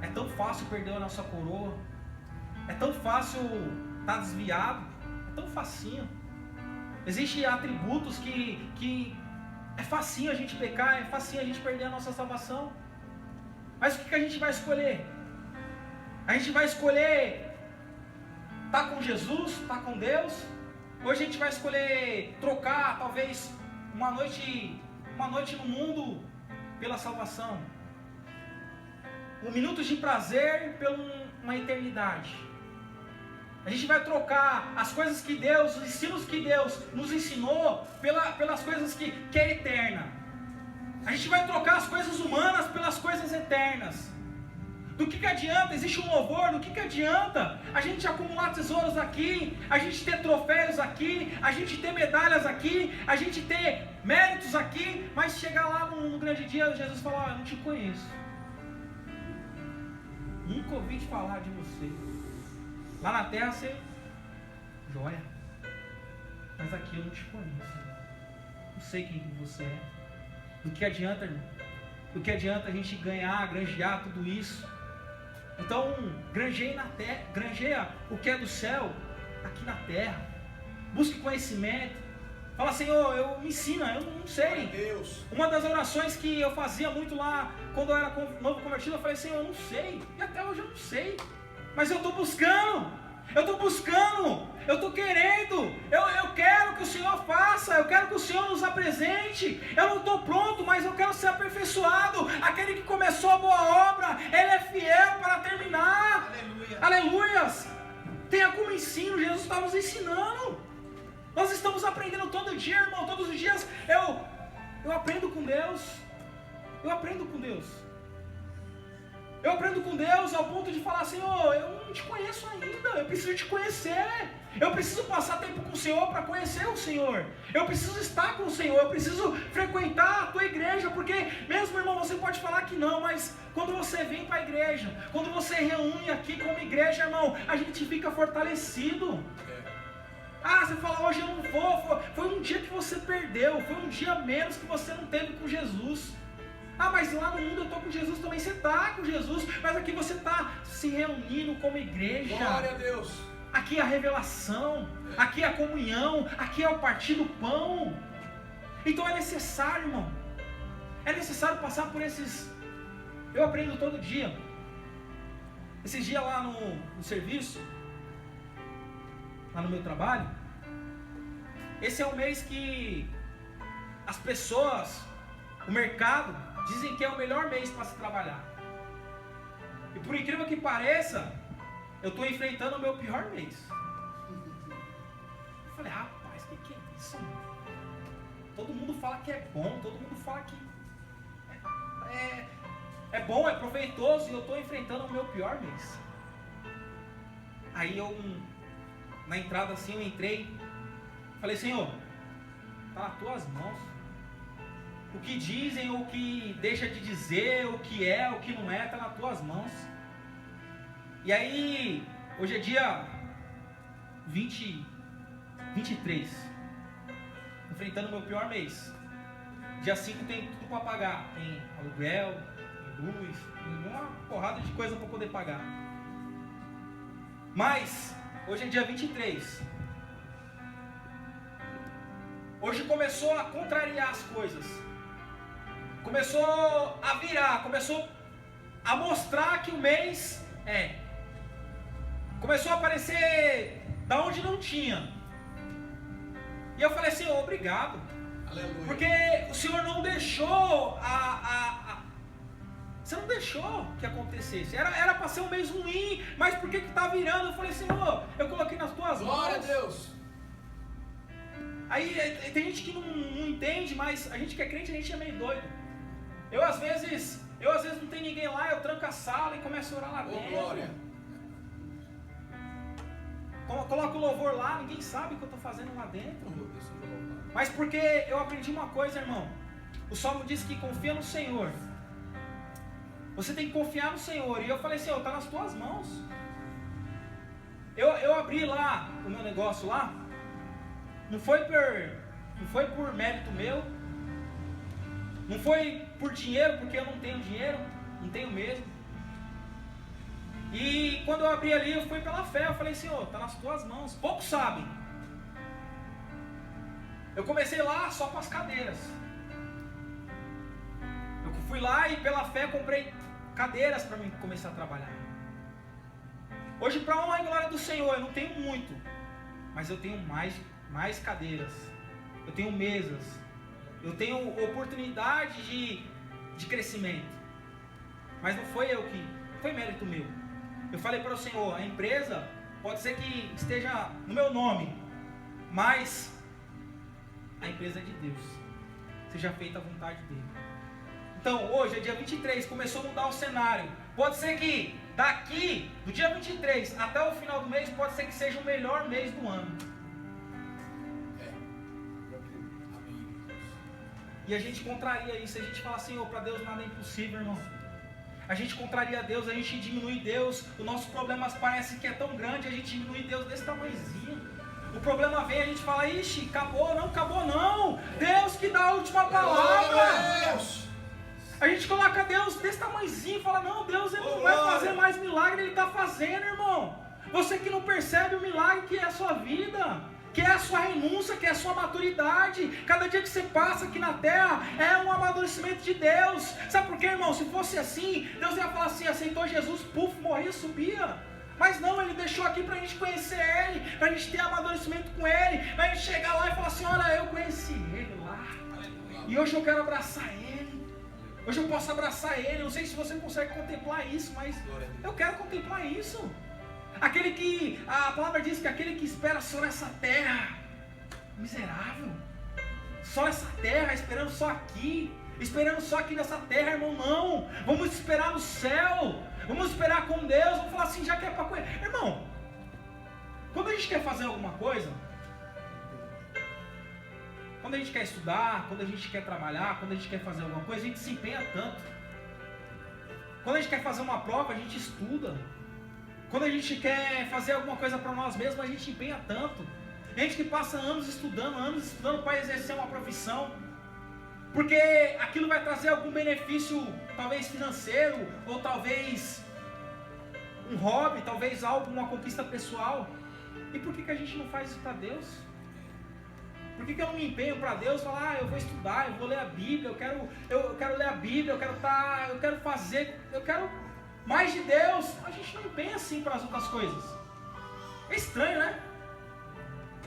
É tão fácil perder a nossa coroa. É tão fácil estar desviado. É tão facinho. Existem atributos que é facinho a gente pecar, é facinho a gente perder a nossa salvação. Mas o que a gente vai escolher? A gente vai escolher estar com Jesus, estar com Deus? Ou a gente vai escolher trocar talvez uma noite no mundo pela salvação? Um minuto de prazer por uma eternidade. A gente vai trocar as coisas que Deus, os ensinos que Deus nos ensinou pelas coisas que é eterna. A gente vai trocar as coisas humanas pelas coisas eternas. Do que adianta? Existe um louvor, do que adianta a gente acumular tesouros aqui, a gente ter troféus aqui, a gente ter medalhas aqui, a gente ter méritos aqui, mas chegar lá no grande dia, Jesus falar, eu não te conheço. Nunca ouvi te falar de você. Lá na terra você, joia, mas aqui eu não te conheço. Não sei quem você é. Do que adianta, irmão? Do que adianta a gente ganhar, granjear tudo isso? Então, granjeie na terra, granjeia o que é do céu aqui na terra. Busque conhecimento. Fala, Senhor, me ensina, eu não sei. Deus. Uma das orações que eu fazia muito lá, quando eu era novo convertido, eu falei, Senhor, eu não sei. E até hoje eu não sei. Mas eu estou buscando. Eu estou querendo, eu quero que o Senhor faça, eu quero que o Senhor nos apresente. Eu não estou pronto, mas eu quero ser aperfeiçoado. Aquele que começou a boa obra, Ele é fiel para terminar. Aleluia. Aleluias. Tenha como ensino, Jesus está nos ensinando. Nós estamos aprendendo todo dia, irmão. Todos os dias eu aprendo com Deus. Eu aprendo com Deus. Eu aprendo com Deus ao ponto de falar, Senhor, eu não te conheço ainda, eu preciso te conhecer. Eu preciso passar tempo com o Senhor para conhecer o Senhor. Eu preciso estar com o Senhor, eu preciso frequentar a tua igreja, porque mesmo, irmão, você pode falar que não, mas quando você vem para a igreja, quando você reúne aqui como igreja, irmão, a gente fica fortalecido. Ah, você fala, hoje eu não vou, foi um dia que você perdeu, foi um dia menos que você não teve com Jesus. Ah, mas lá no mundo eu estou com Jesus também. Você está com Jesus, mas aqui você está se reunindo como igreja. Glória a Deus. Aqui é a revelação, aqui é a comunhão, aqui é o partir do pão. Então é necessário, irmão. É necessário passar por esses... Eu aprendo todo dia. Esses dias lá no serviço, lá no meu trabalho, esse é o mês que as pessoas, o mercado, dizem que é o melhor mês para se trabalhar. E por incrível que pareça, eu estou enfrentando o meu pior mês. Eu falei, rapaz, que é isso? Todo mundo fala que é bom, todo mundo fala que é bom, é proveitoso, e eu estou enfrentando o meu pior mês. Aí na entrada assim, eu entrei, falei, Senhor, está nas tuas mãos. O que dizem, o que deixa de dizer, o que é, o que não é, está nas tuas mãos. E aí, hoje é dia 23, enfrentando o meu pior mês. Dia 5 tem tudo para pagar, tem aluguel, tem luz, tem uma porrada de coisa para poder pagar. Mas, hoje é dia 23. Hoje começou a contrariar as coisas. Começou a virar, começou a mostrar que o mês começou a aparecer da onde não tinha. E eu falei, Senhor, obrigado. Aleluia. Porque o Senhor não deixou você não deixou que acontecesse. Era para ser um mês ruim, mas por que está virando? Eu falei, Senhor, eu coloquei nas tuas mãos. Glória a Deus. Aí tem gente que não entende, mas a gente que é crente, a gente é meio doido. Eu às vezes não tenho ninguém lá, eu tranco a sala e começo a orar lá dentro. Glória. Coloco o louvor lá, ninguém sabe o que eu estou fazendo lá dentro. Meu Deus, seja louvado. Mas porque eu aprendi uma coisa, irmão. O Salmo diz que confia no Senhor. Você tem que confiar no Senhor. E eu falei, Senhor, está nas tuas mãos. Eu abri lá o meu negócio lá. Não foi por mérito meu. Não foi por dinheiro, porque eu não tenho dinheiro. Não tenho mesmo. E quando eu abri ali, eu fui pela fé. Eu falei, Senhor, está nas tuas mãos. Poucos sabem. Eu comecei lá só com as cadeiras. Eu fui lá e pela fé comprei cadeiras para mim começar a trabalhar. Hoje, para a honra e glória do Senhor, eu não tenho muito, mas eu tenho mais cadeiras. Eu tenho mesas. Eu tenho oportunidade de crescimento. Mas não foi foi mérito meu. Eu falei para o Senhor, a empresa pode ser que esteja no meu nome, mas a empresa é de Deus. Seja feita a vontade dele. Então, hoje é dia 23, começou a mudar o cenário. Pode ser que daqui, do dia 23 até o final do mês, pode ser que seja o melhor mês do ano. Amém. E a gente contraria isso, a gente fala, Senhor, para Deus nada é impossível, irmão. A gente contraria Deus, a gente diminui Deus. O nosso problema parece que é tão grande, a gente diminui Deus desse tamanhozinho. O problema vem, a gente fala, ixi, acabou não. Deus que dá a última palavra. A gente coloca Deus desse tamanhozinho e fala, não, Deus ele não vai fazer mais milagre, ele está fazendo, irmão. Você que não percebe o milagre que é a sua vida, que é a sua renúncia, que é a sua maturidade. Cada dia que você passa aqui na terra é um amadurecimento de Deus. Sabe por quê, irmão? Se fosse assim, Deus ia falar assim, aceitou Jesus, puf, morria, subia. Mas não, Ele deixou aqui para a gente conhecer Ele, para a gente ter amadurecimento com Ele, para a gente chegar lá e falar assim, olha, eu conheci Ele lá, e hoje eu quero abraçar Ele. Hoje eu posso abraçar Ele. Não sei se você consegue contemplar isso, mas eu quero contemplar isso. Aquele que, a palavra diz que aquele que espera só nessa terra, miserável, só nessa terra, esperando só aqui nessa terra, irmão, não. Vamos esperar no céu, vamos esperar com Deus, vamos falar assim, já que é para coisa. Irmão, quando a gente quer fazer alguma coisa, quando a gente quer estudar, quando a gente quer trabalhar, quando a gente quer fazer alguma coisa, a gente se empenha tanto. Quando a gente quer fazer uma prova, a gente estuda. Quando a gente quer fazer alguma coisa para nós mesmos, a gente empenha tanto. Gente que passa anos estudando para exercer uma profissão. Porque aquilo vai trazer algum benefício, talvez financeiro, ou talvez um hobby, talvez algo, uma conquista pessoal. E por que a gente não faz isso para Deus? Por que eu não me empenho para Deus? Falar, eu vou estudar, eu vou ler a Bíblia, eu quero ler a Bíblia, eu quero fazer, eu quero mais de Deus. A gente não empenha assim para as outras coisas. É estranho, né?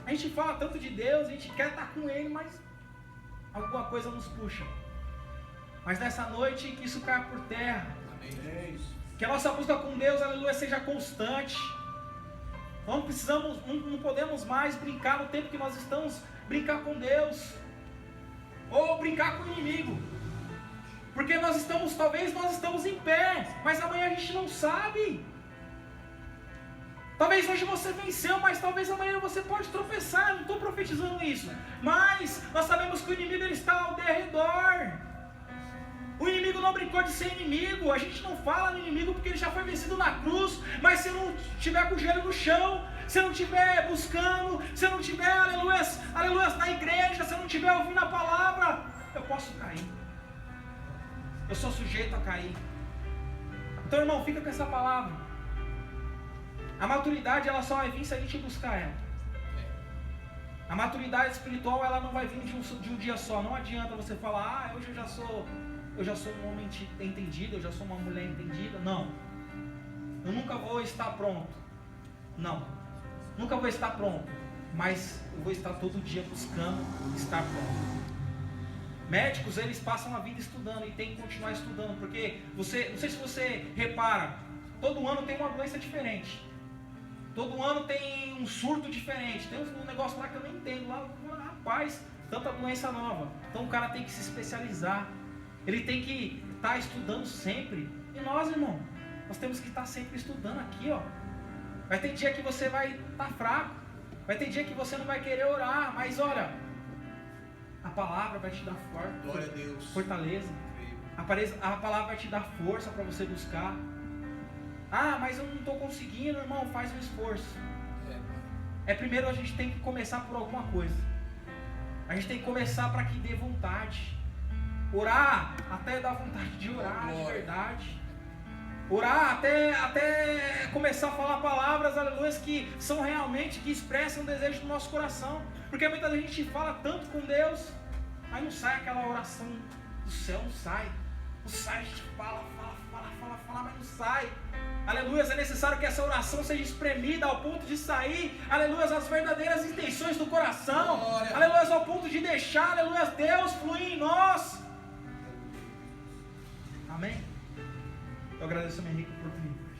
A gente fala tanto de Deus, a gente quer estar com Ele, mas alguma coisa nos puxa. Mas nessa noite, que isso caia por terra. Amém. Que a nossa busca com Deus, aleluia, seja constante. Não podemos mais brincar no tempo que nós estamos, brincar com Deus, ou brincar com o inimigo, porque talvez nós estamos em pé, mas amanhã a gente não sabe. Talvez hoje você venceu, mas talvez amanhã você pode tropeçar. Não estou profetizando isso, mas nós sabemos que o inimigo ele está ao derredor. O inimigo não brincou de ser inimigo. A gente não fala no inimigo porque ele já foi vencido na cruz. Mas se não estiver com o joelho no chão, se não estiver buscando, se não estiver, aleluia, na igreja, se não estiver ouvindo a palavra, eu posso cair. Eu sou sujeito a cair. Então, irmão, fica com essa palavra. A maturidade ela só vai vir se a gente buscar ela. A maturidade espiritual ela não vai vir de um dia só. Não adianta você falar, hoje eu já sou um homem entendido, eu já sou uma mulher entendida. Não. Eu nunca vou estar pronto. Não. Nunca vou estar pronto. Mas eu vou estar todo dia buscando estar pronto. Médicos, eles passam a vida estudando e tem que continuar estudando. Porque não sei se você repara, todo ano tem uma doença diferente. Todo ano tem um surto diferente. Tem um negócio lá que eu nem entendo. Lá, rapaz, tanta doença nova. Então o cara tem que se especializar. Ele tem que estar estudando sempre. E nós, irmão, nós temos que estar sempre estudando aqui, ó. Vai ter dia que você vai estar fraco. Vai ter dia que você não vai querer orar. Mas olha, a palavra vai te dar Glória a Deus. fortaleza. A palavra vai te dar força para você buscar. Ah, mas eu não estou conseguindo, irmão. Faz um esforço. Primeiro a gente tem que começar por alguma coisa. A gente tem que começar para que dê vontade. Orar até dar vontade de orar de verdade. Orar até começar a falar palavras, aleluia, que são realmente, que expressam o desejo do nosso coração. Porque muita gente fala tanto com Deus, mas não sai aquela oração do céu, não sai. Não sai, a gente fala, mas não sai. Aleluia, é necessário que essa oração seja espremida ao ponto de sair, aleluia, as verdadeiras intenções do coração. Glória. Aleluia, ao ponto de deixar, aleluia, Deus fluir em nós. Amém? Eu agradeço ao meu Henrique por oportunidade.